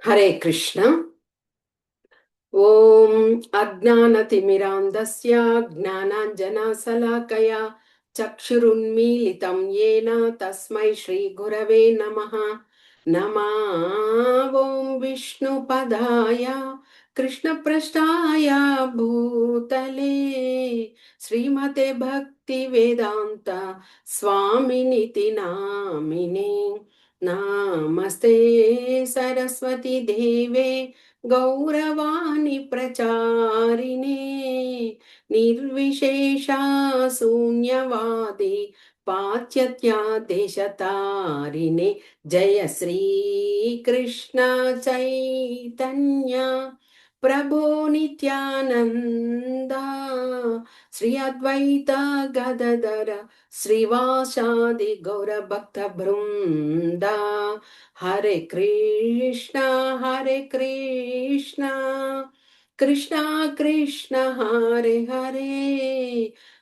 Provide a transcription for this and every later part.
హరే కృష్ణ. ఓం అజ్ఞానతిమిరాంధస్య జ్ఞానాంజనశలాకయా చక్షురున్మీలితం యేన తస్మై శ్రీ గురవే నమః. ఓం విష్ణుపదాయ కృష్ణప్రష్టాయ భూతలే శ్రీమతే భక్తి వేదాంత స్వామినితి నామినే. నమస్తే సరస్వతి దేవే గౌరవాణి ప్రచారిణే నిర్విశేష శూన్యవాది పాశ్చాత్య దేశతారిణే. జయ శ్రీ కృష్ణ చైతన్య ప్రభో నిత్యానంద శ్రీ అద్వైత గదధర శ్రీవాసాది గౌర భక్త బృంద. హరే కృష్ణ కృష్ణ కృష్ణ హరే హరే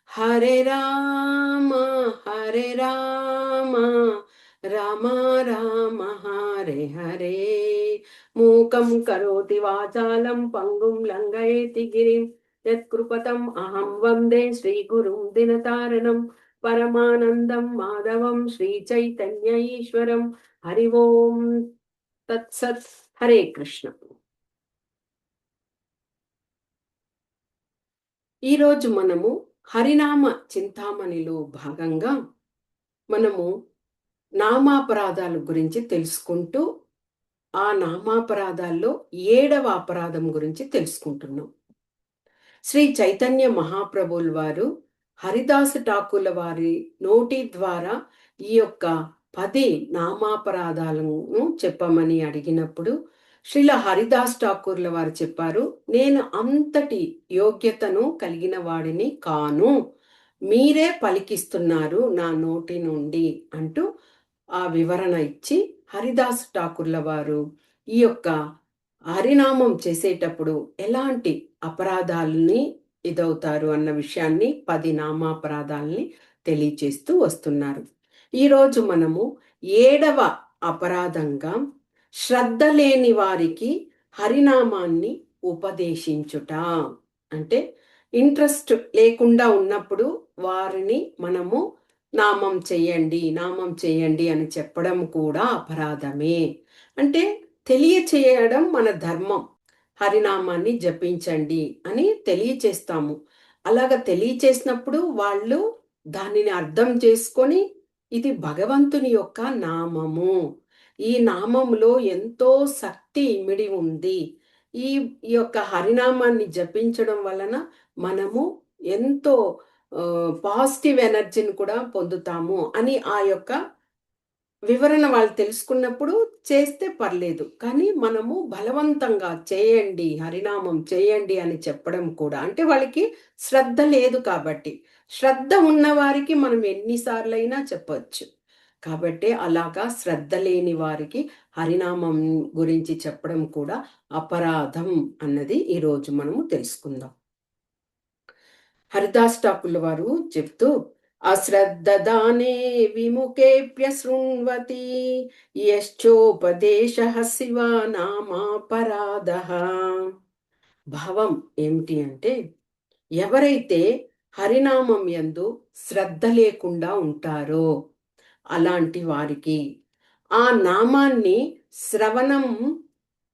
హరే రామ రామ రామ హరే హరే. మూకం కరోతి వాచాలం పంగుం లంఘయతి గిరిం యత్కృపతం అహం వందే శ్రీగురుం దినతారణం పరమానందం మాధవం శ్రీ చైతన్య ఈశ్వరం. హరి ఓం తత్సత్. హరే కృష్ణ. ఈరోజు మనము హరినామ చింతామణిలో భాగంగా మనము నామాపరాధాల గురించి తెలుసుకుంటూ ఆ నామాపరాధాల్లో 7వ అపరాధం గురించి తెలుసుకుంటున్నాం. శ్రీ చైతన్య మహాప్రభుల వారు హరిదాసు ఠాకూర్ల వారి నోటి ద్వారా ఈ యొక్క 10 నామాపరాధాలను చెప్పమని అడిగినప్పుడు శ్రీల హరిదాస్ ఠాకూర్ల వారు చెప్పారు, నేను అంతటి యోగ్యతను కలిగిన వాడిని కాను, మీరే పలికిస్తున్నారు నా నోటి నుండి అంటూ ఆ వివరణ ఇచ్చి హరిదాస్ ఠాకూర్ల వారు ఈ యొక్క హరినామం చేసేటప్పుడు ఎలాంటి అపరాధాలని ఇదవుతారు అన్న విషయాన్ని 10 నామాపరాధాలని తెలియచేస్తూ వస్తున్నారు. ఈరోజు మనము 7వ అపరాధంగా శ్రద్ధ లేని వారికి హరినామాన్ని ఉపదేశించుట. అంటే ఇంట్రెస్ట్ లేకుండా ఉన్నప్పుడు వారిని మనము నామం చేయండి అని చెప్పడం కూడా అపరాధమే. అంటే తెలియచేయడం మన ధర్మం, హరినామాన్ని జపించండి అని తెలియచేస్తాము. అలాగ తెలియచేసినప్పుడు వాళ్ళు దానిని అర్థం చేసుకొని ఇది భగవంతుని యొక్క నామము, ఈ నామములో ఎంతో శక్తి ఇమిడి ఉంది, ఈ యొక్క హరినామాన్ని జపించడం వలన మనము ఎంతో పాజిటివ్ ఎనర్జీని కూడా పొందుతాము అని ఆ యొక్క వివరణ వాళ్ళు తెలుసుకున్నప్పుడు చేస్తే పర్లేదు. కానీ మనము బలవంతంగా చేయండి, హరినామం చేయండి అని చెప్పడం కూడా, అంటే వాళ్ళకి శ్రద్ధ లేదు కాబట్టి. శ్రద్ధ ఉన్న వారికి మనం ఎన్నిసార్లైనా చెప్పచ్చు. కాబట్టి అలాగా శ్రద్ధ లేని వారికి హరినామం గురించి చెప్పడం కూడా అపరాధం అన్నది ఈరోజు మనము తెలుసుకుందాం. హరిదాస్ ఠాకూర్ల వారు చెప్తూ, అశ్రద్ధదానే విముఖేప్య శృణ్వతి యశ్చోపదేశః శివానామాపరాధః. భావం ఏమిటి అంటే, ఎవరైతే హరినామం యందు శ్రద్ధ లేకుండా ఉంటారో అలాంటి వారికి, ఆ నామాన్ని శ్రవణం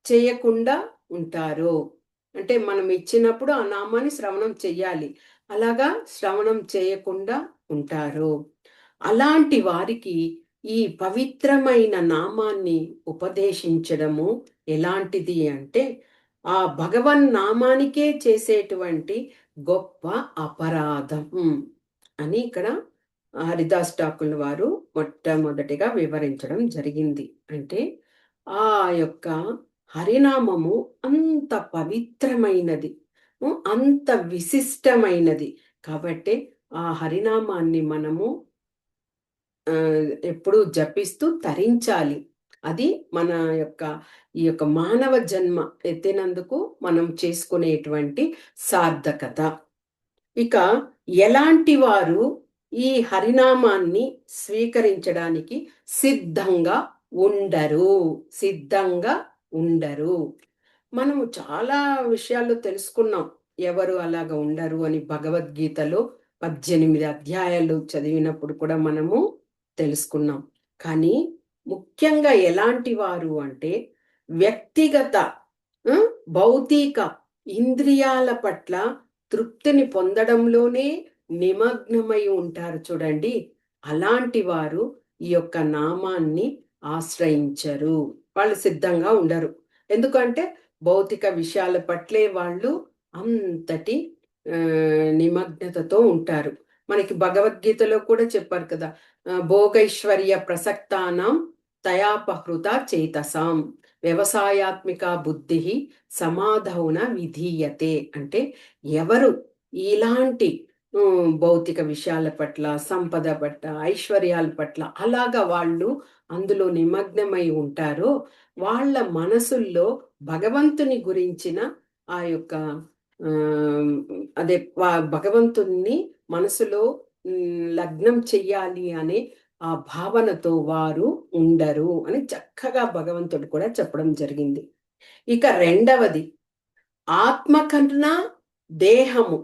చేయకుండా ఉంటారో, అంటే మనం ఇచ్చినప్పుడు ఆ నామాన్ని శ్రవణం చెయ్యాలి, అలాగా శ్రవణం చేయకుండా ఉంటారు. అలాంటి వారికి ఈ పవిత్రమైన నామాన్ని ఉపదేశించడము ఎలాంటిది అంటే, ఆ భగవన్ నామానికే చేసేటువంటి గొప్ప అపరాధం అని ఇక్కడ హరిదాస్ ఠాకూర్ల వారు మొట్టమొదటిగా వివరించడం జరిగింది. అంటే ఆ యొక్క హరినామము అంత పవిత్రమైనది, అంత విశిష్టమైనది. కాబట్టి ఆ హరినామాన్ని మనము ఎప్పుడూ జపిస్తూ తరించాలి. అది మన యొక్క ఈ యొక్క మానవ జన్మ ఎత్తినందుకు మనం చేసుకునేటువంటి సార్థకత. ఇక ఎలాంటి వారు ఈ హరినామాన్ని స్వీకరించడానికి సిద్ధంగా ఉండరు. మనము చాలా విషయాలు తెలుసుకున్నాం. ఎవరు అలాగ ఉండరు అని భగవద్గీతలో 18 అధ్యాయాలు చదివినప్పుడు కూడా మనము తెలుసుకున్నాం. కానీ ముఖ్యంగా ఎలాంటి వారు అంటే వ్యక్తిగత ఆ, భౌతిక ఇంద్రియాల పట్ల తృప్తిని పొందడంలోనే నిమగ్నమై ఉంటారు చూడండి. అలాంటి వారు ఈ యొక్క నామాన్ని ఆశ్రయించరు. వాళ్ళు సిద్ధంగా ఉండరు. ఎందుకంటే భౌతిక విషయాల పట్లే వాళ్ళు అంతటి నిమగ్నతతో ఉంటారు. మనకి భగవద్గీతలో కూడా చెప్పారు కదా, భోగైశ్వర్య ప్రసక్తానం తయాపహృత చేతసాం వ్యవసాయాత్మిక బుద్ధి సమాధౌన విధీయతే. అంటే ఎవరు ఇలాంటి భౌతిక విషయాల పట్ల, సంపద పట్ల, ఐశ్వర్యాల పట్ల అలాగా వాళ్ళు అందులో నిమగ్నమై ఉంటారో వాళ్ళ మనసుల్లో భగవంతుని గురించిన ఆ యొక్క అదే భగవంతుణ్ణి మనసులో లగ్నం చెయ్యాలి అనే ఆ భావనతో వారు ఉండరు అని చక్కగా భగవంతుడు కూడా చెప్పడం జరిగింది. ఇక రెండవది, ఆత్మ కన్నా దేహము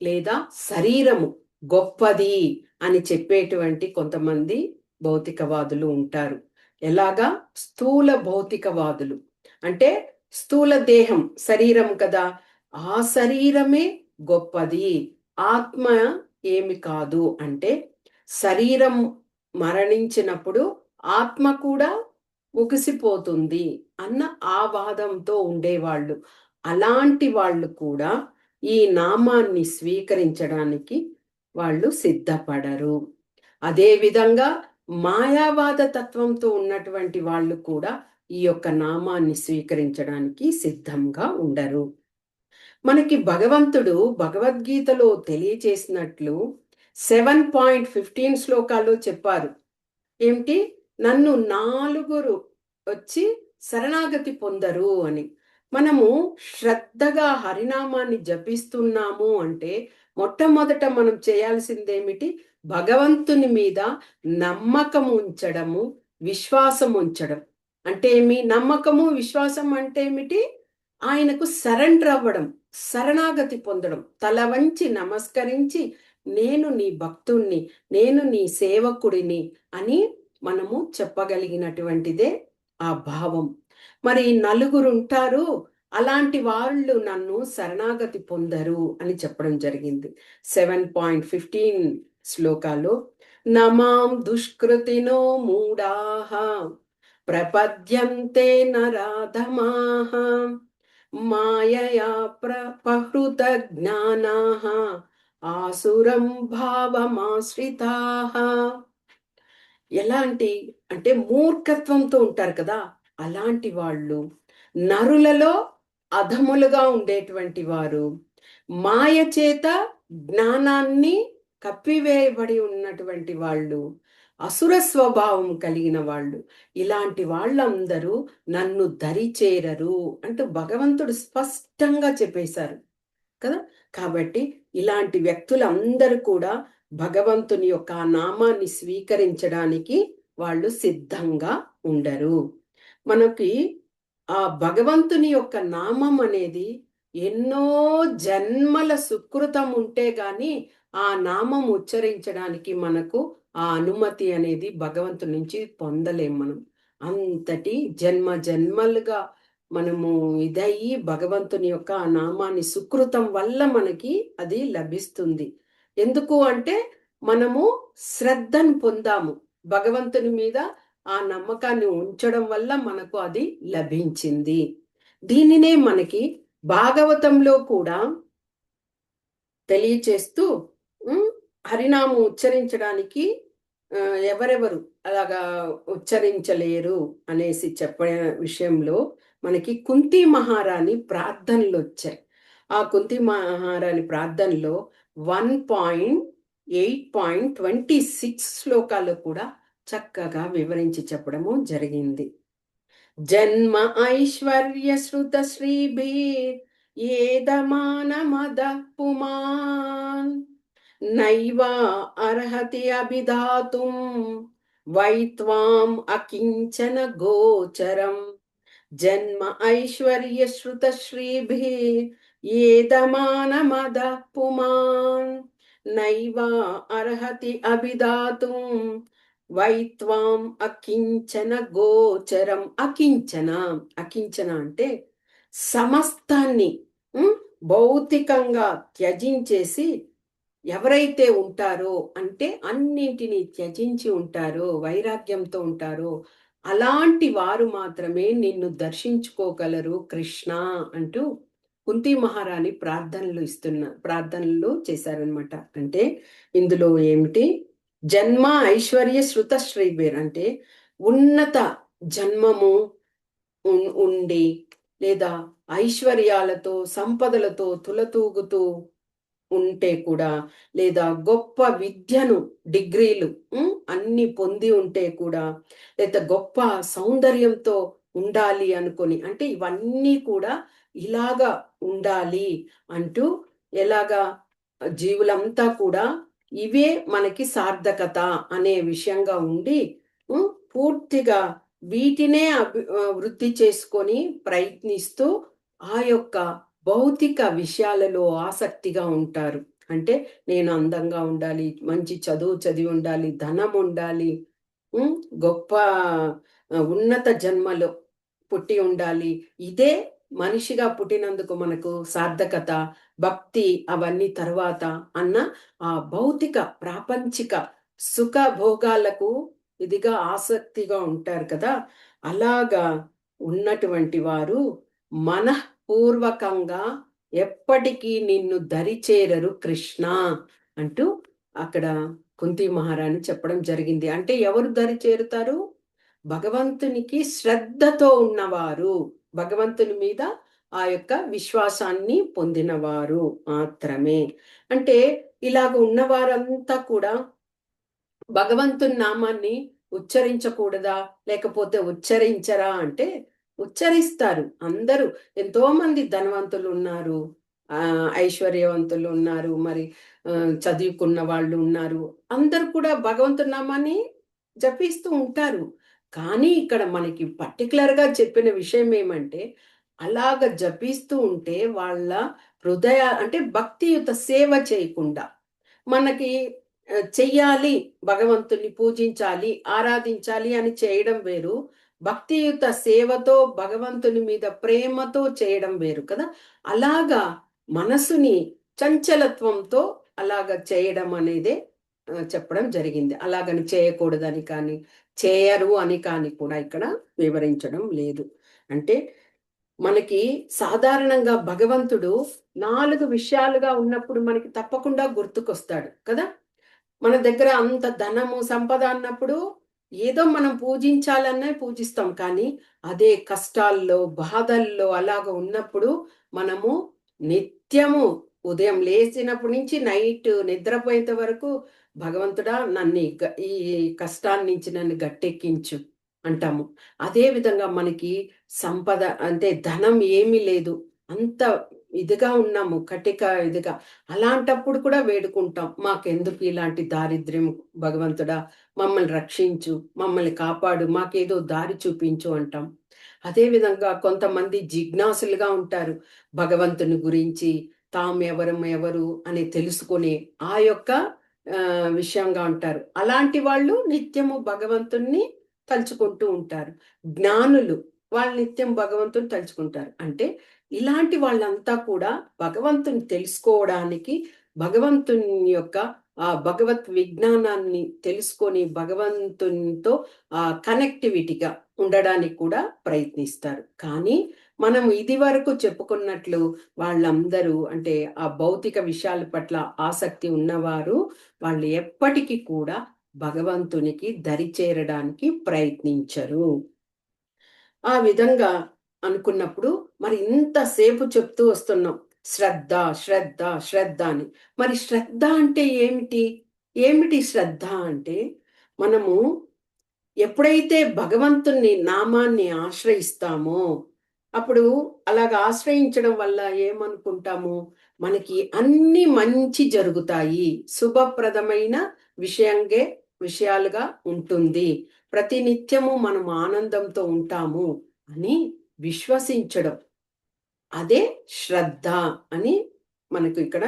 లేదా శరీరము గొప్పది అని చెప్పేటువంటి కొంతమంది భౌతికవాదులు ఉంటారు. ఎలాగా? స్థూల భౌతికవాదులు అంటే స్థూల దేహం శరీరం కదా, ఆ శరీరమే గొప్పది, ఆత్మ ఏమి కాదు. అంటే శరీరం మరణించినప్పుడు ఆత్మ కూడా ముగిసిపోతుంది అన్న ఆ వాదంతో ఉండేవాళ్ళు. అలాంటి వాళ్ళు కూడా ఈ నామాన్ని స్వీకరించడానికి వాళ్ళు సిద్ధపడరు. అదేవిధంగా మాయావాద తత్వంతో ఉన్నటువంటి వాళ్ళు కూడా ఈ యొక్క నామాన్ని స్వీకరించడానికి సిద్ధంగా ఉండరు. మనకి భగవంతుడు భగవద్గీతలో తెలియచేసినట్లు 7.15 శ్లోకాల్లో చెప్పారు. ఏమిటి? నన్ను నాలుగురు వచ్చి శరణాగతి పొందరు అని. మనము శ్రద్ధగా హరినామాన్ని జపిస్తున్నాము అంటే మొట్టమొదట మనం చేయాల్సిందేమిటి? భగవంతుని మీద నమ్మకం ఉంచడము, విశ్వాసం ఉంచడం. అంటే ఏమి? నమ్మకము విశ్వాసం అంటే ఏమిటి? ఆయనకు సరెండర్ అవ్వడం, శరణాగతి పొందడం, తల వంచి నమస్కరించి నేను నీ భక్తుణ్ణి, నేను నీ సేవకుడిని అని మనము చెప్పగలిగినటువంటిదే ఆ భావం. మరి నలుగురు ఉంటారు, అలాంటి వాళ్ళు నన్ను శరణాగతి పొందరు అని చెప్పడం జరిగింది 7.15 శ్లోకాలో. నమాం దుష్కృతినో మూఢాః ప్రపద్యంతే నరాధమాః మాయయా ప్రపహృత జ్ఞానాః ఆసురం భావమాశ్రితాః. ఎలాంటి అంటే మూర్ఖత్వంతో ఉంటారు కదా, అలాంటి వాళ్ళు, నరులలో అధములుగా ఉండేటువంటి వారు, మాయ చేత జ్ఞానాన్ని కప్పివేయబడి ఉన్నటువంటి వాళ్ళు, అసుర స్వభావం కలిగిన వాళ్ళు, ఇలాంటి వాళ్ళందరూ నన్ను దరి చేరరు అంటూ భగవంతుడు స్పష్టంగా చెప్పేశారు కదా. కాబట్టి ఇలాంటి వ్యక్తులందరూ కూడా భగవంతుని యొక్క నామాన్ని స్వీకరించడానికి వాళ్ళు సిద్ధంగా ఉండరు. మనకి ఆ భగవంతుని యొక్క నామం అనేది ఎన్నో జన్మల సుకృతం ఉంటే గాని ఆ నామం ఉచ్చరించడానికి మనకు ఆ అనుమతి అనేది భగవంతుని నుంచి పొందలేం మనం. అంతటి జన్మ జన్మలుగా మనము ఇదయ్యి భగవంతుని యొక్క ఆ నామాన్ని సుకృతం వల్ల మనకి అది లభిస్తుంది. ఎందుకు అంటే మనము శ్రద్ధను పొందాము భగవంతుని మీద, ఆ నమ్మకాన్ని ఉంచడం వల్ల మనకు అది లభించింది. దీనినే మనకి భాగవతంలో కూడా తెలియచేస్తూ హరినామం ఉచ్చరించడానికి ఎవరెవరు అలాగా ఉచ్చరించలేరు అనేసి చెప్పే విషయంలో మనకి కుంతి మహారాణి ప్రార్థనలు వచ్చాయి. ఆ కుంతి మహారాణి ప్రార్థనలో 1.8.26 శ్లోకాలు కూడా చక్కగా వివరించి చెప్పడము జరిగింది. జన్మ ఐశ్వర్య శృత శ్రీభీర్ ఏదమానమద పుమాన్ నైవా అర్హతి అభిధాతుం వైత్వాం అకించన గోచరం జన్మ ఐశ్వర్య శ్రుత శ్రీభి ఏదమానమద పుమాన్ నైవా అర్హతి అభిదాతుం వైత్వాం అకించన గోచరం. అకించన, అకించన అంటే సమస్తాన్ని భౌతికంగా త్యజించేసి ఎవరైతే ఉంటారో, అంటే అన్నింటినీ త్యజించి ఉంటారో, వైరాగ్యంతో ఉంటారో, అలాంటి వారు మాత్రమే నిన్ను దర్శించుకోగలరు కృష్ణ అంటూ కుంతి మహారాణి ప్రార్థనలు చేశారనమాట. అంటే ఇందులో ఏమిటి, జన్మ ఐశ్వర్య శృత శ్రీబేర్ అంటే ఉన్నత జన్మము ఉండి లేదా ఐశ్వర్యాలతో సంపదలతో తులతూగుతూ ఉంటే కూడా, లేదా గొప్ప విద్యను డిగ్రీలు అన్ని పొంది ఉంటే కూడా, లేదా గొప్ప సౌందర్యంతో ఉండాలి అనుకొని, అంటే ఇవన్నీ కూడా ఇలాగా ఉండాలి అంటూ, ఎలాగా జీవులంతా కూడా ఇవే మనకి సార్థకత అనే విషయంగా ఉండి పూర్తిగా వీటినే వృద్ధి చేసుకొని ప్రయత్నిస్తూ ఆ యొక్క భౌతిక విషయాలలో ఆసక్తిగా ఉంటారు. అంటే నేను అందంగా ఉండాలి, మంచి చదువు చదివి ఉండాలి, ధనం ఉండాలి, గొప్ప ఉన్నత జన్మలో పుట్టి ఉండాలి, ఇదే మనిషిగా పుట్టినందుకు మనకు సార్థకత, భక్తి అవన్నీ తర్వాత అన్న ఆ భౌతిక ప్రాపంచిక సుఖ భోగాలకు ఇదిగా ఆసక్తిగా ఉంటారు కదా. అలాగా ఉన్నటువంటి వారు మనఃపూర్వకంగా ఎప్పటికీ నిన్ను దరిచేరరు కృష్ణ అంటూ అక్కడ కుంతి మహారాణి చెప్పడం జరిగింది. అంటే ఎవరు దరిచేరుతారు? భగవంతునికి శ్రద్ధతో ఉన్నవారు, భగవంతుని మీద ఆ యొక్క విశ్వాసాన్ని పొందినవారు మాత్రమే. అంటే ఇలాగ ఉన్నవారంతా కూడా భగవంతుని నామాన్ని ఉచ్చరించకూడదా, లేకపోతే ఉచ్చరించరా అంటే ఉచ్చరిస్తారు. అందరూ ఎంతో మంది ధనవంతులు ఉన్నారు, ఐశ్వర్యవంతులు ఉన్నారు, మరి చదువుకున్న వాళ్ళు ఉన్నారు, అందరూ కూడా భగవంతుని నామాన్ని జపిస్తూ ఉంటారు. కానీ ఇక్కడ మనకి పర్టికులర్గా చెప్పిన విషయం ఏమంటే, అలాగ జపిస్తూ ఉంటే వాళ్ళ హృదయ అంటే భక్తియుత సేవ చేయకుండా, మనకి చెయ్యాలి, భగవంతుని పూజించాలి, ఆరాధించాలి అని చేయడం వేరు, భక్తియుత సేవతో భగవంతుని మీద ప్రేమతో చేయడం వేరు కదా. అలాగా మనసుని చంచలత్వంతో అలాగ చేయడం అనేదే చెప్పడం జరిగింది. అలాగని చేయకూడదని కానీ, చేయరు అని కానీ కూడా ఇక్కడ వివరించడం లేదు. అంటే మనకి సాధారణంగా భగవంతుడు 4 విషయాలుగా ఉన్నప్పుడు మనకి తప్పకుండా గుర్తుకొస్తాడు కదా. మన దగ్గర అంత ధనము సంపద అన్నప్పుడు ఏదో మనం పూజించాలనే పూజిస్తాం, కానీ అదే కష్టాల్లో బాధల్లో అలాగ ఉన్నప్పుడు మనము నిత్యము ఉదయం లేచినప్పటి నుంచి నైట్ నిద్రపోయేంత వరకు భగవంతుడా నన్ను ఈ కష్టాన్ని నుంచి నన్ను గట్టెక్కించు అంటాము. అదే విధంగా మనకి సంపద అంటే ధనం ఏమీ లేదు, అంత ఇదిగా ఉన్నాము, కటిక ఇదిగా, అలాంటప్పుడు కూడా వేడుకుంటాం, మాకెందుకు ఇలాంటి దారిద్ర్యం భగవంతుడా, మమ్మల్ని రక్షించు, మమ్మల్ని కాపాడు, మాకేదో దారి చూపించు అంటాం. అదే విధంగా కొంతమంది జిజ్ఞాసులుగా ఉంటారు, భగవంతుని గురించి తాము ఎవరు అని తెలుసుకుని ఆ యొక్క విషయంగా ఉంటారు. అలాంటి వాళ్ళు నిత్యము భగవంతుణ్ణి తలుచుకుంటూ ఉంటారు. జ్ఞానులు వాళ్ళు నిత్యం భగవంతుని తలుచుకుంటారు. అంటే ఇలాంటి వాళ్ళంతా కూడా భగవంతుని తెలుసుకోవడానికి, భగవంతుని యొక్క ఆ భగవత్ విజ్ఞానాన్ని తెలుసుకొని భగవంతునితో ఆ కనెక్టివిటీగా ఉండడానికి కూడా ప్రయత్నిస్తారు. కానీ మనం ఇది వరకు చెప్పుకున్నట్లు వాళ్ళందరూ అంటే ఆ భౌతిక విషయాల పట్ల ఆసక్తి ఉన్నవారు, వాళ్ళు ఎప్పటికీ కూడా భగవంతునికి దరిచేరడానికి ప్రయత్నించరు. ఆ విధంగా అనుకున్నప్పుడు మరి ఇంతసేపు చెప్తూ వస్తున్నాం శ్రద్ధ శ్రద్ధ శ్రద్ధ అని. మరి శ్రద్ధ అంటే ఏమిటి? ఏమిటి శ్రద్ధ అంటే, మనము ఎప్పుడైతే భగవంతుని నామాన్ని ఆశ్రయిస్తామో అప్పుడు అలాగ ఆశ్రయించడం వల్ల ఏమనుకుంటాము, మనకి అన్ని మంచి జరుగుతాయి, శుభప్రదమైన విషయాలుగా ఉంటుంది, ప్రతి నిత్యము మనం ఆనందంతో ఉంటాము అని విశ్వసించడం, అదే శ్రద్ధ అని మనకు ఇక్కడ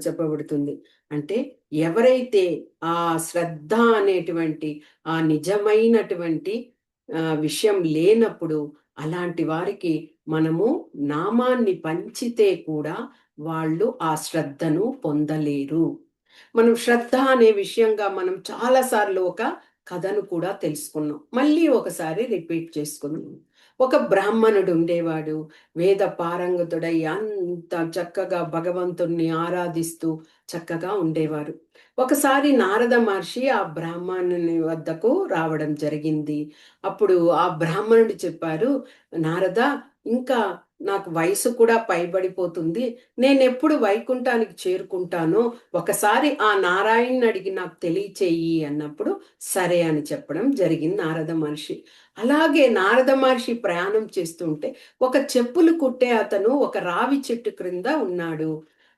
చెప్పబడుతుంది. అంటే ఎవరైతే ఆ శ్రద్ధ అనేటువంటి ఆ నిజమైనటువంటి విషయం లేనప్పుడు అలాంటి వారికి మనము నామాన్ని పంచితే కూడా వాళ్ళు ఆ శ్రద్ధను పొందలేరు. మనం శ్రద్ధ అనే విషయంగా మనం చాలా సార్లు ఒక కథను కూడా తెలుసుకున్నాం. మళ్ళీ ఒకసారి రిపీట్ చేసుకుందాం. ఒక బ్రాహ్మణుడు ఉండేవాడు. వేద పారంగతుడై అంత చక్కగా భగవంతుణ్ణి ఆరాధిస్తూ చక్కగా ఉండేవారు. ఒకసారి నారద మహర్షి ఆ బ్రాహ్మణుని వద్దకు రావడం జరిగింది. అప్పుడు ఆ బ్రాహ్మణుడు చెప్పారు, నారద, ఇంకా నాకు వయసు కూడా పైబడిపోతుంది. నేనెప్పుడు వైకుంఠానికి చేరుకుంటానో ఒకసారి ఆ నారాయణ్ని అడిగి నాకు తెలియచేయి అన్నప్పుడు సరే అని చెప్పడం జరిగింది నారద మహర్షి. అలాగే నారద మహర్షి ప్రయాణం చేస్తుంటే ఒక చెప్పులు కుట్టే అతను ఒక రావి చెట్టు క్రింద ఉన్నాడు.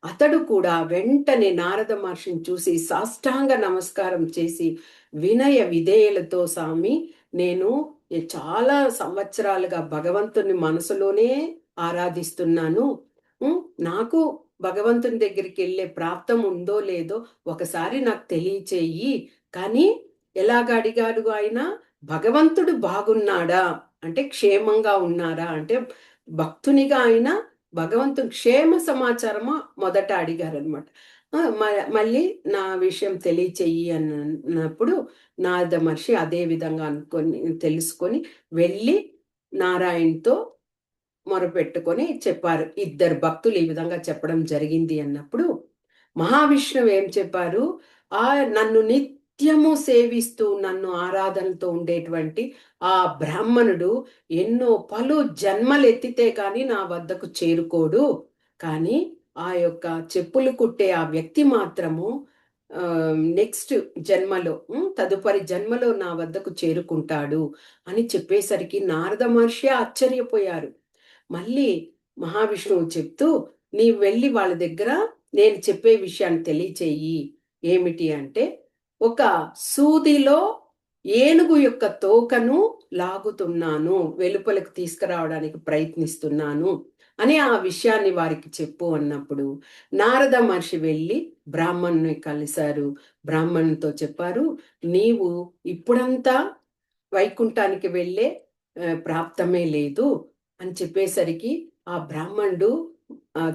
అతడు కూడా వెంటనే నారద మహర్షిని చూసి సాష్టాంగ నమస్కారం చేసి వినయ విధేయులతో, స్వామి, నేను చాలా సంవత్సరాలుగా భగవంతుని మనసులోనే ఆరాధిస్తున్నాను. నాకు భగవంతుని దగ్గరికి వెళ్ళే ప్రాప్తం ఉందో లేదో ఒకసారి నాకు తెలియచేయి. కానీ ఎలాగ అడిగాడు ఆయన? భగవంతుడు బాగున్నాడా అంటే క్షేమంగా ఉన్నారా అంటే భక్తునిగా ఆయన భగవంతుని క్షేమ సమాచారము మొదట అడిగారనమాట. మళ్ళీ నా విషయం తెలియచెయ్యి అన్నప్పుడు నారద మహర్షి అదే విధంగా అనుకొని తెలుసుకొని వెళ్ళి నారాయణ్తో మొరపెట్టుకొని చెప్పారు. ఇద్దరు భక్తులు ఈ విధంగా చెప్పడం జరిగింది అన్నప్పుడు మహావిష్ణువు ఏం చెప్పారు? ఆ నన్ను నిత్యము సేవిస్తూ నన్ను ఆరాధనతో ఉండేటువంటి ఆ బ్రాహ్మణుడు ఎన్నో పలు జన్మలెత్తితే కానీ నా వద్దకు చేరుకోడు. కానీ ఆ యొక్క చెప్పులు కుట్టే ఆ వ్యక్తి మాత్రము నెక్స్ట్ జన్మలో తదుపరి జన్మలో నా వద్దకు చేరుకుంటాడు అని చెప్పేసరికి నారద మహర్షి ఆశ్చర్యపోయారు. మళ్ళీ మహావిష్ణువు చెప్తూ, నీవు వెళ్ళి వాళ్ళ దగ్గర నేను చెప్పే విషయాన్ని తెలియచేయి. ఏమిటి అంటే, ఒక సూదిలో ఏనుగు యొక్క తోకను లాగుతున్నాను, వెలుపలకు తీసుకురావడానికి ప్రయత్నిస్తున్నాను అని ఆ విషయాన్ని వారికి చెప్పు అన్నప్పుడు నారద మహర్షి వెళ్ళి బ్రాహ్మణుని కలిశారు. బ్రాహ్మణునితో చెప్పారు, నీవు ఇప్పుడంతా వైకుంఠానికి వెళ్ళే ప్రాప్తమే లేదు అని చెప్పేసరికి ఆ బ్రాహ్మణుడు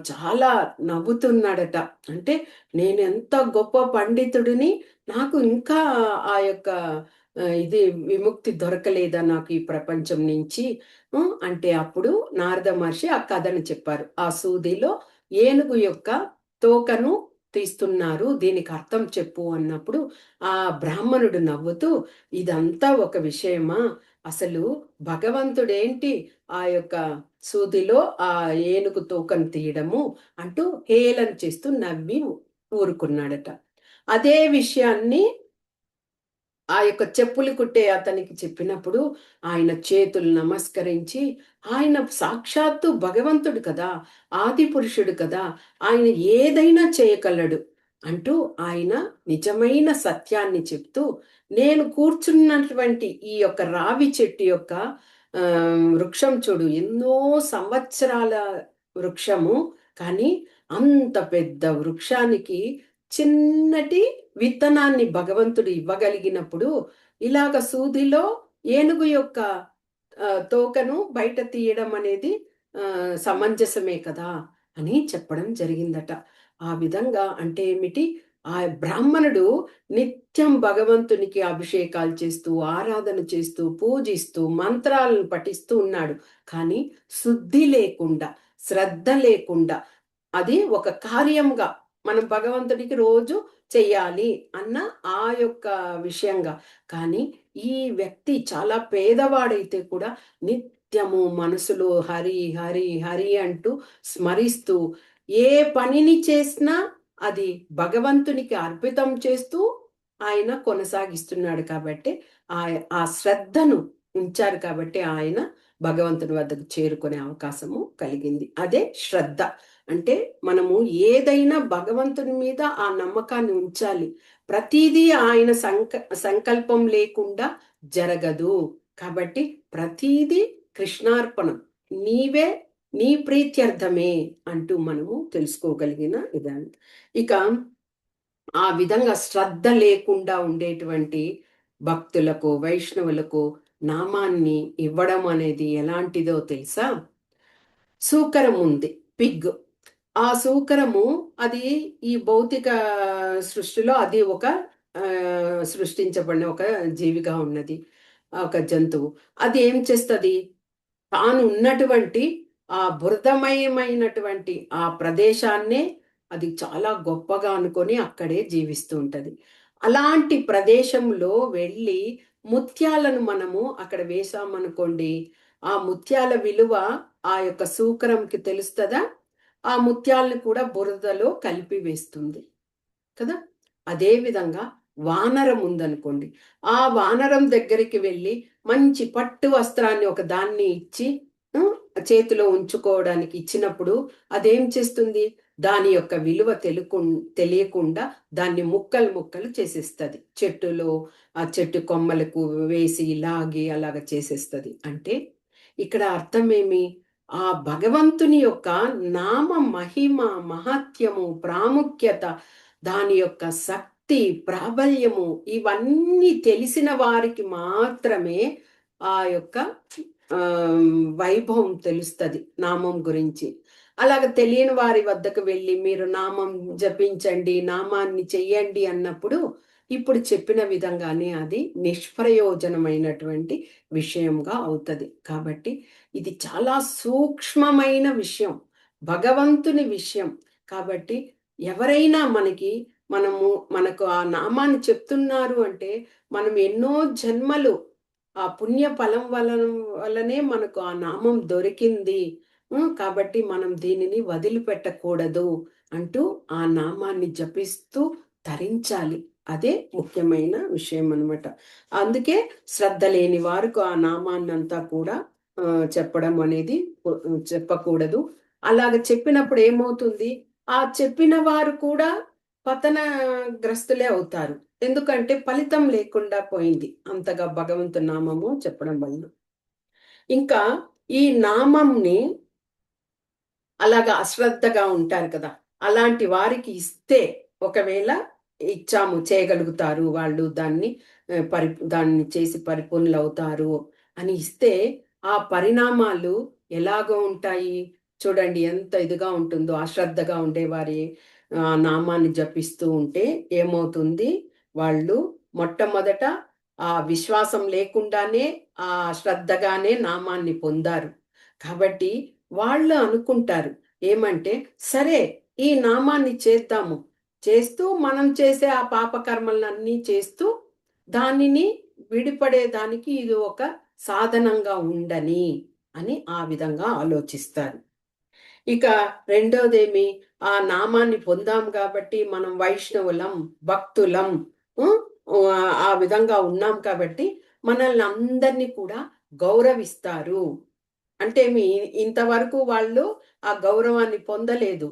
చాలా నవ్వుతున్నాడట. అంటే నేను ఎంత గొప్ప పండితుడిని, నాకు ఇంకా ఆ యొక్క ఇది విముక్తి దొరకలేదా నాకు ఈ ప్రపంచం నుంచి అంటే అప్పుడు నారద మహర్షి ఆ కథను చెప్పారు. ఆ సూదిలో ఏనుగు యొక్క తోకను తీస్తున్నారు, దీనికి అర్థం చెప్పు అన్నప్పుడు ఆ బ్రాహ్మణుడు నవ్వుతూ, ఇదంతా ఒక విషయమా, అసలు భగవంతుడేంటి ఆ యొక్క సూదిలో ఆ ఏనుగు తోకను తీయడము అంటూ హేళన చేస్తూ నవ్వి ఊరుకున్నాడట. అదే విషయాన్ని ఆ యొక్క చెప్పులు కుట్టే అతనికి చెప్పినప్పుడు ఆయన చేతులు నమస్కరించి, ఆయన సాక్షాత్తు భగవంతుడు కదా, ఆది పురుషుడు కదా, ఆయన ఏదైనా చేయగలడు అంటూ ఆయన నిజమైన సత్యాన్ని చెప్తూ, నేను కూర్చున్నటువంటి ఈ యొక్క రావి చెట్టు యొక్క వృక్షం చూడు, ఎన్నో సంవత్సరాల వృక్షము, కానీ అంత పెద్ద వృక్షానికి చిన్నటి విత్తనాన్ని భగవంతుడు ఇవ్వగలిగినప్పుడు ఇలాగ సూదిలో ఏనుగు యొక్క తోకను బయట తీయడం అనేది సమంజసమే కదా అని చెప్పడం జరిగిందట. ఆ విధంగా అంటే ఏమిటి, ఆ బ్రాహ్మణుడు నిత్యం భగవంతునికి అభిషేకాలు చేస్తూ ఆరాధన చేస్తూ పూజిస్తూ మంత్రాలను పఠిస్తూ ఉన్నాడు. కానీ శుద్ధి లేకుండా, శ్రద్ధ లేకుండా, అది ఒక కార్యంగా మనం భగవంతుడికి రోజు చెయ్యాలి అన్న ఆ యొక్క విషయంగా. కానీ ఈ వ్యక్తి చాలా పేదవాడైతే కూడా నిత్యము మనసులో హరి హరి హరి అంటూ స్మరిస్తూ ఏ పనిని చేసినా అది భగవంతునికి అర్పితం చేస్తూ ఆయన కొనసాగిస్తున్నాడు కాబట్టి ఆ ఆ శ్రద్ధను ఉంచారు కాబట్టి ఆయన భగవంతుని వద్దకు చేరుకునే అవకాశము కలిగింది. అదే శ్రద్ధ. అంటే మనము ఏదైనా భగవంతుని మీద ఆ నమ్మకాన్ని ఉంచాలి. ప్రతిదీ ఆయన సంకల్పం లేకుండా జరగదు. కాబట్టి ప్రతిదీ కృష్ణార్పణం. నీవే నీ ప్రీత్యర్థమే అంటూ మనము తెలుసుకోగలిగిన విధానం. ఇక ఆ విధంగా శ్రద్ధ లేకుండా ఉండేటువంటి భక్తులకు, వైష్ణవులకు నామాన్ని ఇవ్వడం అనేది ఎలాంటిదో తెలుసా? సూకరం ఉంది, పిగ్. ఆ సూకరము అది ఈ భౌతిక సృష్టిలో అది ఒక సృష్టించబడిన ఒక జీవిగా ఉన్నది, ఒక జంతువు. అది ఏం చేస్తుంది? తాను ఉన్నటువంటి ఆ బురదమయమైనటువంటి ఆ ప్రదేశాన్నే అది చాలా గొప్పగా అనుకొని అక్కడే జీవిస్తూ ఉంటది. అలాంటి ప్రదేశంలో వెళ్ళి ముత్యాలను మనము అక్కడ వేసామనుకోండి, ఆ ముత్యాల విలువ ఆ యొక్క సూకరంకి తెలుస్తుందా? ఆ ముత్యాలను కూడా బురదలో కలిపి వేస్తుంది కదా. అదే విధంగా వానరం ఉందనుకోండి, ఆ వానరం దగ్గరికి వెళ్ళి మంచి పట్టు వస్త్రాన్ని ఒక దాన్ని ఇచ్చి చేతిలో ఉంచుకోవడానికి ఇచ్చినప్పుడు అదేం చేస్తుంది? దాని యొక్క విలువ తెలియకుండా దాన్ని ముక్కలు ముక్కలు చేసేస్తుంది. చెట్టులో ఆ చెట్టు కొమ్మలకు వేసి లాగి అలాగ చేసేస్తుంది. అంటే ఇక్కడ అర్థమేమి? ఆ భగవంతుని యొక్క నామ మహిమ, మహత్యము, ప్రాముఖ్యత, దాని యొక్క శక్తి, ప్రాబల్యము ఇవన్నీ తెలిసిన వారికి మాత్రమే ఆ యొక్క వైభవం తెలుస్తుంది నామం గురించి. అలాగ తెలియని వారి వద్దకు వెళ్ళి మీరు నామం జపించండి, నామాన్ని చెయ్యండి అన్నప్పుడు ఇప్పుడు చెప్పిన విధంగానే అది నిష్ప్రయోజనమైనటువంటి విషయంగా అవుతుంది. కాబట్టి ఇది చాలా సూక్ష్మమైన విషయం, భగవంతుని విషయం. కాబట్టి ఎవరైనా మనకు ఆ నామాన్ని చెప్తున్నారు అంటే మనం ఎన్నో జన్మలు ఆ పుణ్య ఫలం వలనే మనకు ఆ నామం దొరికింది. కాబట్టి మనం దీనిని వదిలిపెట్టకూడదు అంటూ ఆ నామాన్ని జపిస్తూ తరించాలి. అదే ముఖ్యమైన విషయం అన్నమాట. అందుకే శ్రద్ధ లేని వారికి ఆ నామాన్నంతా కూడా చెప్పడం అనేది చెప్పకూడదు. అలాగ చెప్పినప్పుడు ఏమవుతుంది? ఆ చెప్పిన వారు కూడా పతనగ్రస్తులే అవుతారు. ఎందుకంటే ఫలితం లేకుండా పోయింది అంతగా భగవంతు నామము చెప్పడం వలన. ఇంకా ఈ నామంని అలాగా అశ్రద్ధగా ఉంటారు కదా, అలాంటి వారికి ఇస్తే ఒకవేళ ఇచ్చాము చేయగలుగుతారు వాళ్ళు, దాన్ని చేసి పరిపూర్ణులు అవుతారు అని ఇస్తే ఆ పరిణామాలు ఎలాగో ఉంటాయి చూడండి, ఎంత ఇదిగా ఉంటుందో. అశ్రద్ధగా ఉండేవారి నామాన్ని జపిస్తూ ఉంటే ఏమవుతుంది? వాళ్ళు మొట్టమొదట ఆ విశ్వాసం లేకుండానే ఆ శ్రద్ధగానే నామాన్ని పొందారు. కాబట్టి వాళ్ళు అనుకుంటారు ఏమంటే, సరే ఈ నామాన్ని చేద్దాము, చేస్తూ మనం చేసే ఆ పాపకర్మలన్నీ చేస్తూ దానిని విడిపడేదానికి ఇది ఒక సాధనంగా ఉండని అని ఆ విధంగా ఆలోచిస్తారు. ఇక రెండోదేమి? ఆ నామాన్ని పొందాం కాబట్టి మనం వైష్ణవులం, భక్తులం, ఆ విధంగా ఉన్నాం కాబట్టి మనల్ని అందరినీ కూడా గౌరవిస్తారు. అంటే ఇంతవరకు వాళ్ళు ఆ గౌరవాన్ని పొందలేదు.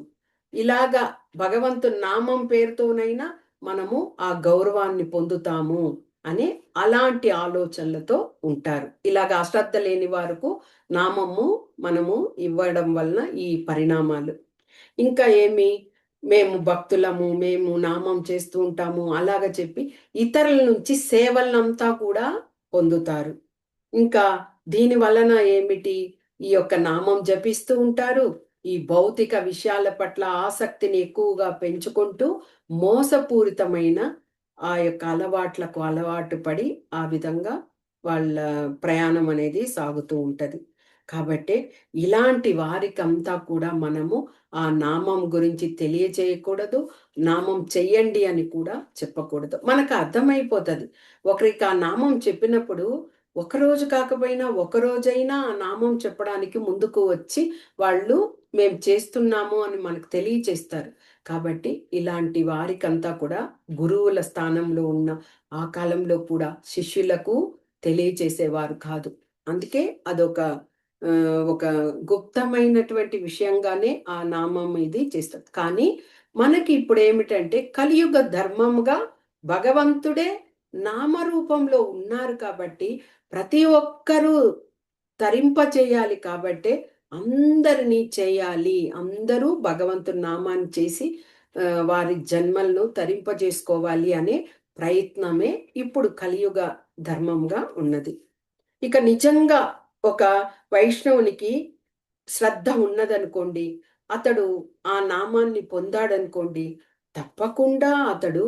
ఇలాగా భగవంతుని నామం పేరుతోనైనా మనము ఆ గౌరవాన్ని పొందుతాము అని అలాంటి ఆలోచనలతో ఉంటారు. ఇలాగ అశ్రద్ధ లేని వారికి నామము మనము ఇవ్వడం వలన ఈ పరిణామాలు. ఇంకా మేము భక్తులము, మేము నామం చేస్తూ ఉంటాము అలాగ చెప్పి ఇతరుల నుంచి సేవలనంతా కూడా పొందుతారు. ఇంకా దీని వలన ఏమిటి? ఈ యొక్క నామం జపిస్తూ ఉంటారు. ఈ భౌతిక విషయాల పట్ల ఆసక్తిని ఎక్కువగా పెంచుకుంటూ మోసపూరితమైన ఆ యొక్క అలవాట్లకు అలవాటు పడి ఆ విధంగా వాళ్ళ ప్రయాణం అనేది సాగుతూ ఉంటది. కాబట్టి ఇలాంటి వారికంతా కూడా మనము ఆ నామం గురించి తెలియజేయకూడదు. నామం చెయ్యండి అని కూడా చెప్పకూడదు. మనకు అర్థమైపోతుంది. ఒకరికి ఆ నామం చెప్పినప్పుడు ఒకరోజు కాకపోయినా ఒకరోజైనా ఆ నామం చెప్పడానికి ముందుకు వచ్చి వాళ్ళు మేము చేస్తున్నాము అని మనకు తెలియచేస్తారు. కాబట్టి ఇలాంటి వారికంతా కూడా గురువుల స్థానంలో ఉన్న ఆ కాలంలో కూడా శిష్యులకు తెలియచేసేవారు కాదు. అందుకే అదొక ఒక గుప్తమైనటువంటి విషయంగానే ఆ నామం ఇది చేస్తారు. కానీ మనకి ఇప్పుడు ఏమిటంటే కలియుగ ధర్మంగా భగవంతుడే నామరూపంలో ఉన్నారు కాబట్టి ప్రతి ఒక్కరూ తరింప చేయాలి కాబట్టే అందరినీ చేయాలి. అందరూ భగవంతుని నామాన్ని చేసి వారి జన్మలను తరింపజేసుకోవాలి అనే ప్రయత్నమే ఇప్పుడు కలియుగ ధర్మంగా ఉన్నది. ఇక నిజంగా ఒక వైష్ణవునికి శ్రద్ధ ఉన్నదనుకోండి, అతడు ఆ నామాన్ని పొందాడనుకోండి, తప్పకుండా అతడు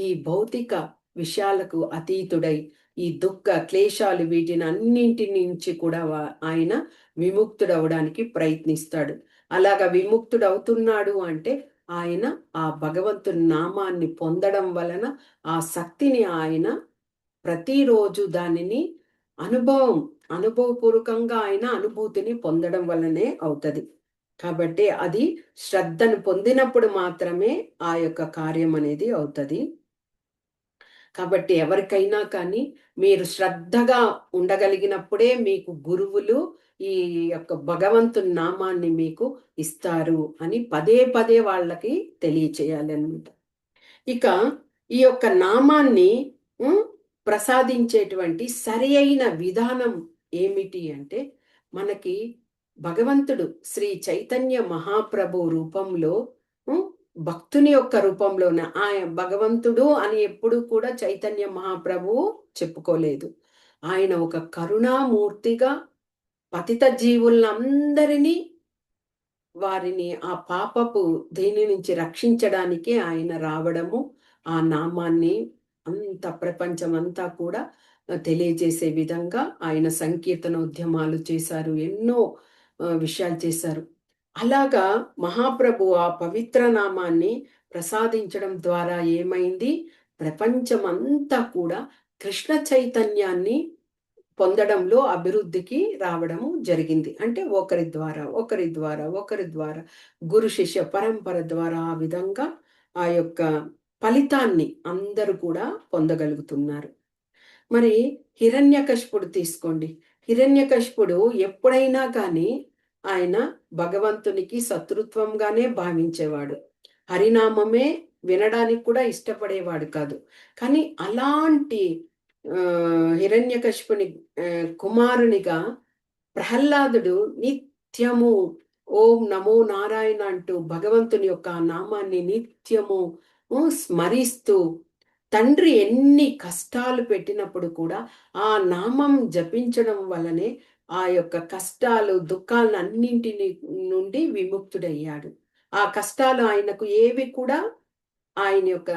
ఈ భౌతిక విషయాలకు అతీతుడై, ఈ దుఃఖ క్లేశాలు వీటినన్నింటి నుంచి కూడా ఆయన విముక్తుడవడానికి ప్రయత్నిస్తాడు. అలాగా విముక్తుడవుతున్నాడు అంటే ఆయన ఆ భగవంతుని నామాన్ని పొందడం వలన ఆ శక్తిని ఆయన ప్రతిరోజు దానిని అనుభవపూర్వకంగా ఆయన అనుభూతిని పొందడం వల్లనే అవుతది. కాబట్టి అది శ్రద్ధను పొందినప్పుడు మాత్రమే ఆ యొక్క కార్యం అనేది అవుతది. కాబట్టి ఎవరికైనా కానీ మీరు శ్రద్ధగా ఉండగలిగినప్పుడే మీకు గురువులు ఈ యొక్క భగవంతుని నామాన్ని మీకు ఇస్తారు అని పదే పదే వాళ్ళకి తెలియచేయాలన్నమాట. ఇక ఈ యొక్క నామాన్ని ప్రసాదించేటువంటి సరి అయిన విధానం ఏమిటి అంటే, మనకి భగవంతుడు శ్రీ చైతన్య మహాప్రభు రూపంలో భక్తుని యొక్క రూపంలోనే ఆయన భగవంతుడు అని ఎప్పుడు కూడా చైతన్య మహాప్రభువు చెప్పుకోలేదు. ఆయన ఒక కరుణామూర్తిగా పతిత జీవులందరినీ వారిని ఆ పాపపు దీని నుంచి రక్షించడానికి ఆయన రావడము, ఆ నామాన్ని అంత ప్రపంచమంతా కూడా తెలియజేసే విధంగా ఆయన సంకీర్తన ఉద్యమాలు చేశారు. ఎన్నో విషయాలు చేశారు. అలాగా మహాప్రభు ఆ పవిత్ర నామాన్ని ప్రసాదించడం ద్వారా ఏమైంది? ప్రపంచమంతా కూడా కృష్ణ చైతన్యాన్ని పొందడంలో అభివృద్ధికి రావడము జరిగింది. అంటే ఒకరి ద్వారా, ఒకరి ద్వారా, ఒకరి ద్వారా గురు శిష్య పరంపర ద్వారా ఆ విధంగా ఆ యొక్క ఫలితాన్ని అందరూ కూడా పొందగలుగుతున్నారు. మరి హిరణ్యకశిపుడు తీసుకోండి. హిరణ్యకశిపుడు ఎప్పుడైనా కానీ ఆయన భగవంతునికి శత్రుత్వంగానే భావించేవాడు. హరినామమే వినడానికి కూడా ఇష్టపడేవాడు కాదు. కానీ అలాంటి హిరణ్యకశిపుని కుమారునిగా ప్రహ్లాదుడు నిత్యము ఓం నమో నారాయణ అంటూ భగవంతుని యొక్క నామాన్ని నిత్యము స్మరిస్తూ తండ్రి ఎన్ని కష్టాలు పెట్టినప్పుడు కూడా ఆ నామం జపించడం వల్లనే ఆ యొక్క కష్టాలు దుఃఖాలను అన్నింటిని నుండి విముక్తుడయ్యాడు. ఆ కష్టాలు ఆయనకు ఏవి కూడా ఆయన యొక్క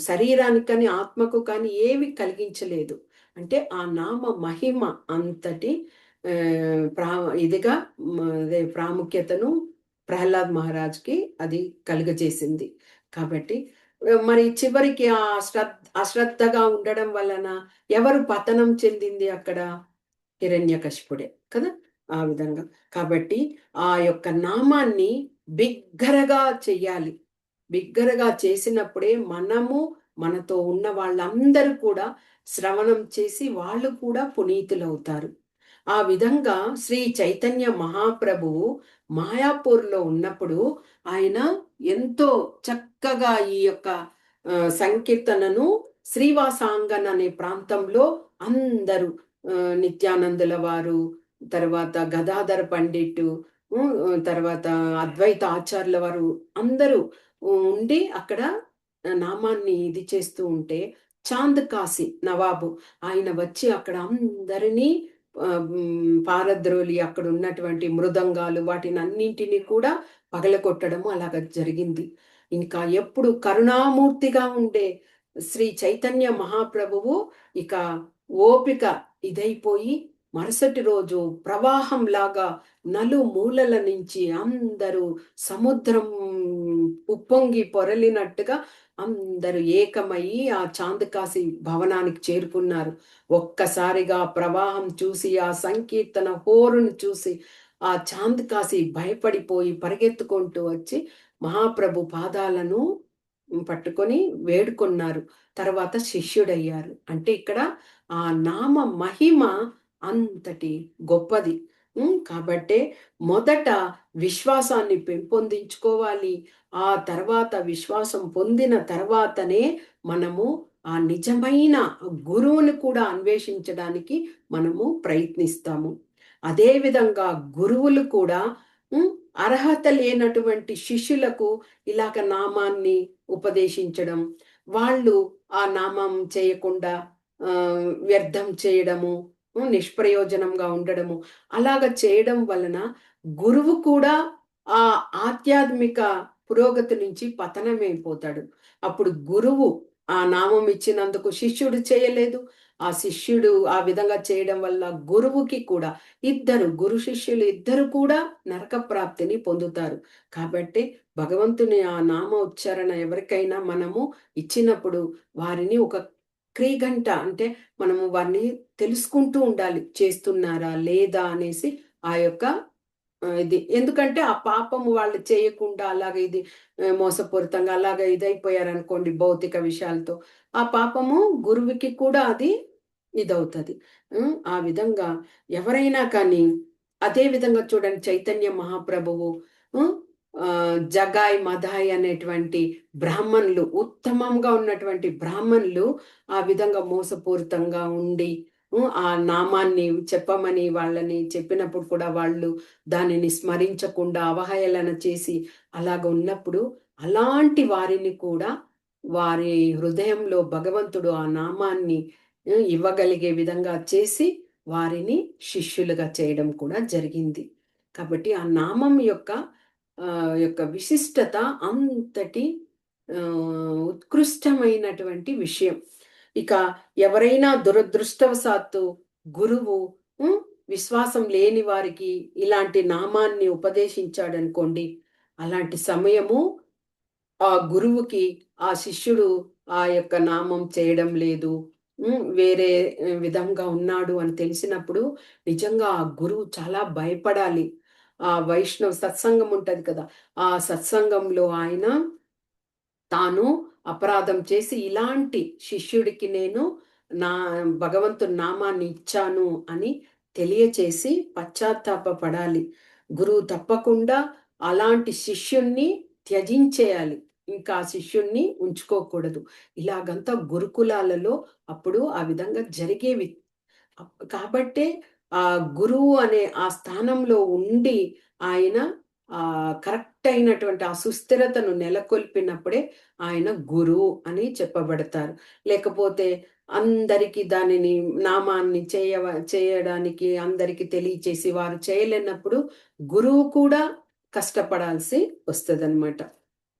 శరీరానికి కానీ ఆత్మకు కానీ ఏవి కలిగించలేదు. అంటే ఆ నామ మహిమ అంతటి ఇదిగా అదే ప్రాముఖ్యతను ప్రహ్లాద్ మహారాజ్కి అది కలుగజేసింది. కాబట్టి మరి చివరికి అశ్రద్ధగా ఉండడం వలన ఎవరు పతనం చెందింది అక్కడ? హిరణ్యకశిపుడే కదా. ఆ విధంగా కాబట్టి ఆ యొక్క నామాన్ని బిగ్గరగా చెయ్యాలి. బిగ్గరగా చేసినప్పుడే మనము మనతో ఉన్న వాళ్ళందరూ కూడా శ్రవణం చేసి వాళ్ళు కూడా పునీతులవుతారు. ఆ విధంగా శ్రీ చైతన్య మహాప్రభువు మాయాపూర్లో ఉన్నప్పుడు ఆయన ఎంతో చక్కగా ఈ యొక్క సంకీర్తనను శ్రీవాసాంగన్ అనే ప్రాంతంలో అందరూ నిత్యానందుల వారు, తర్వాత గదాధర పండిట్టు, తర్వాత అద్వైత ఆచార్యుల వారు అందరూ ఉండి అక్కడ నామాన్ని ఇది చేస్తూ ఉంటే చాంద్ కాశీ నవాబు ఆయన వచ్చి అక్కడ అందరినీ పారద్రోలి అక్కడ ఉన్నటువంటి మృదంగాలు వాటిని అన్నింటినీ కూడా పగలగొట్టడము అలాగ జరిగింది. ఇంకా ఎప్పుడు కరుణామూర్తిగా ఉండే శ్రీ చైతన్య మహాప్రభువు ఇక ఓపిక ఇదైపోయి మరుసటి రోజు ప్రవాహం లాగా నలుమూలల నుంచి అందరూ సముద్రం ఉప్పొంగి పొరలినట్టుగా అందరూ ఏకమయ్యి ఆ చాందకాశి భవనానికి చేరుకున్నారు. ఒక్కసారిగా ప్రవాహం చూసి ఆ సంకీర్తన హోరును చూసి ఆ చాందకాశి భయపడిపోయి పరిగెత్తుకుంటూ వచ్చి మహాప్రభు పాదాలను పట్టుకొని వేడుకున్నారు. తర్వాత శిష్యుడయ్యారు. అంటే ఇక్కడ ఆ నామ మహిమ అంతటి గొప్పది. కాబట్టే మొదట విశ్వాసాన్ని పెంపొందించుకోవాలి. ఆ తర్వాత విశ్వాసం పొందిన తర్వాతనే మనము ఆ నిజమైన గురువుని కూడా అన్వేషించడానికి మనము ప్రయత్నిస్తాము. అదే విధంగా గురువులు కూడా హ్మ్, అర్హత లేనటువంటి శిష్యులకు ఇలాగ నామాన్ని ఉపదేశించడం, వాళ్ళు ఆ నామం చేయకుండా వ్యర్థం చేయడము, నిష్ప్రయోజనంగా ఉండడము, అలాగ చేయడం వలన గురువు కూడా ఆ ఆధ్యాత్మిక పురోగతి నుంచి పతనమైపోతాడు. అప్పుడు గురువు ఆ నామం ఇచ్చినందుకు శిష్యుడు చేయలేదు. ఆ శిష్యుడు ఆ విధంగా చేయడం వల్ల గురువుకి కూడా గురు శిష్యులు ఇద్దరు కూడా నరక ప్రాప్తిని పొందుతారు. కాబట్టి భగవంతుని ఆ నామ ఉచ్చారణ ఎవరికైనా మనము ఇచ్చినప్పుడు వారిని ఒక క్రీగంట అంటే మనము వారిని తెలుసుకుంటూ ఉండాలి. చేస్తున్నారా? లేదా? అనేసి ఆ యొక్క ఇది. ఎందుకంటే ఆ పాపము వాళ్ళు చేయకుండా అలాగ ఇది మోసపూరితంగా అలాగ ఇదైపోయారనుకోండి భౌతిక విషయాలతో. ఆ పాపము గురువుకి కూడా అది ఇదవుతది. ఆ విధంగా ఎవరైనా కానీ అదే విధంగా చూడండి చైతన్య మహాప్రభువు హ్మ్. జగాయ్, మదాయ్ అనేటువంటి బ్రాహ్మణులు ఉత్తమంగా ఉన్నటువంటి బ్రాహ్మణులు ఆ విధంగా మోసపూరితంగా ఉండి ఆ నామాన్ని చెప్పమని వాళ్ళని చెప్పినప్పుడు కూడా వాళ్ళు దానిని స్మరించకుండా అవహేళన చేసి అలాగ ఉన్నప్పుడు అలాంటి వారిని కూడా వారి హృదయంలో భగవంతుడు ఆ నామాన్ని ఇవ్వగలిగే విధంగా చేసి వారిని శిష్యులుగా చేయడం కూడా జరిగింది. కాబట్టి ఆ నామం యొక్క విశిష్టత అంతటి ఉత్కృష్టమైనటువంటి విషయం. ఇక ఎవరైనా దురదృష్టవశాత్తు గురువు హ్మ్, విశ్వాసం లేని వారికి ఇలాంటి నామాన్ని ఉపదేశించాడనుకోండి, అలాంటి సమయము ఆ గురువుకి ఆ శిష్యుడు ఆ యొక్క నామం చేయడం లేదు. వేరే విధంగా ఉన్నాడు అని తెలిసినప్పుడు నిజంగా ఆ గురువు చాలా భయపడాలి. ఆ వైష్ణవ సత్సంగం ఉంటది కదా! ఆ సత్సంగంలో ఆయన తాను అపరాధం చేసి ఇలాంటి శిష్యుడికి నేను నా భగవంతుని నామాన్ని ఇచ్చాను అని తెలియచేసి పశ్చాత్తాపపడాలి. గురువు తప్పకుండా అలాంటి శిష్యుణ్ణి త్యజించేయాలి. ఇంకా ఆ శిష్యుణ్ణి ఉంచుకోకూడదు. ఇలాగంతా గురుకులాలలో అప్పుడు ఆ విధంగా జరిగేవి. కాబట్టే ఆ గురువు అనే ఆ స్థానంలో ఉండి ఆయన కరెక్ట్ అయినటువంటి ఆ సుస్థిరతను నెలకొల్పినప్పుడే ఆయన గురువు అని చెప్పబడతారు. లేకపోతే అందరికి దానిని నామాన్ని చేయడానికి అందరికి తెలియచేసి వారు చేయలేనప్పుడు గురువు కూడా కష్టపడాల్సి వస్తదనమాట.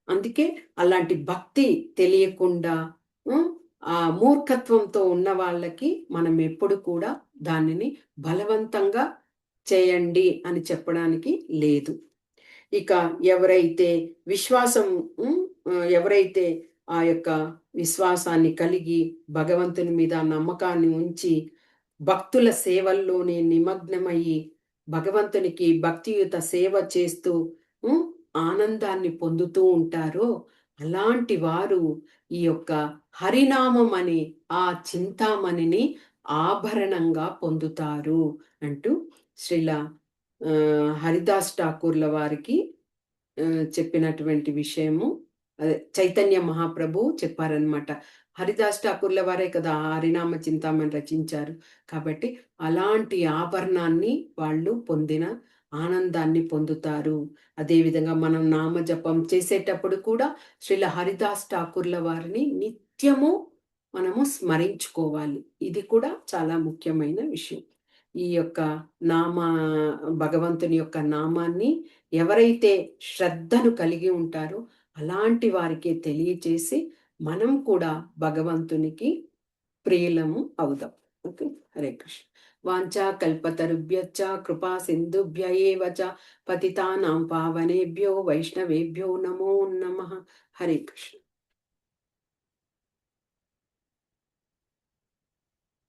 అందుకే అలాంటి భక్తి తెలియకుండా హ్మ్, ఆ మూర్ఖత్వంతో ఉన్న వాళ్ళకి మనం ఎప్పుడు కూడా దానిని బలవంతంగా చేయండి అని చెప్పడానికి లేదు. ఇక ఎవరైతే విశ్వాసం హ్మ్, ఎవరైతే ఆ యొక్క విశ్వాసాన్ని కలిగి భగవంతుని మీద నమ్మకాన్ని ఉంచి భక్తుల సేవల్లోనే నిమగ్నమయ్యి భగవంతునికి భక్తియుత సేవ చేస్తూ హ్మ్, ఆనందాన్ని పొందుతూ ఉంటారో అలాంటి వారు ఈ యొక్క హరినామం అనే ఆ చింతామణిని ఆభరణంగా పొందుతారు అంటూ శ్రీల హరిదాస్ ఠాకూర్ల వారికి చెప్పినటువంటి విషయము అదే చైతన్య మహాప్రభు చెప్పారనమాట. హరిదాస్ ఠాకూర్ల వారే కదా హరినామ చింతామణి రచించారు. కాబట్టి అలాంటి ఆభరణాన్ని వాళ్ళు పొందిన ఆనందాన్ని పొందుతారు. అదేవిధంగా మనం నామజపం చేసేటప్పుడు కూడా శ్రీల హరిదాస్ ఠాకూర్ల వారిని నిత్యము మనము స్మరించుకోవాలి. ఇది కూడా చాలా ముఖ్యమైన విషయం. ఈ యొక్క నామ భగవంతుని యొక్క నామాన్ని ఎవరైతే శ్రద్ధను కలిగి ఉంటారో అలాంటి వారికే తెలియచేసి మనం కూడా భగవంతునికి ప్రియులము అవుదాం. ఓకే. హరే కృష్ణ. వాంఛా కల్పతరుభ్యశ్చ కృపా సింధుభ్య ఏవ చ పతితానాం పావనేభ్యో వైష్ణవేభ్యో నమో నమః. హరే కృష్ణ.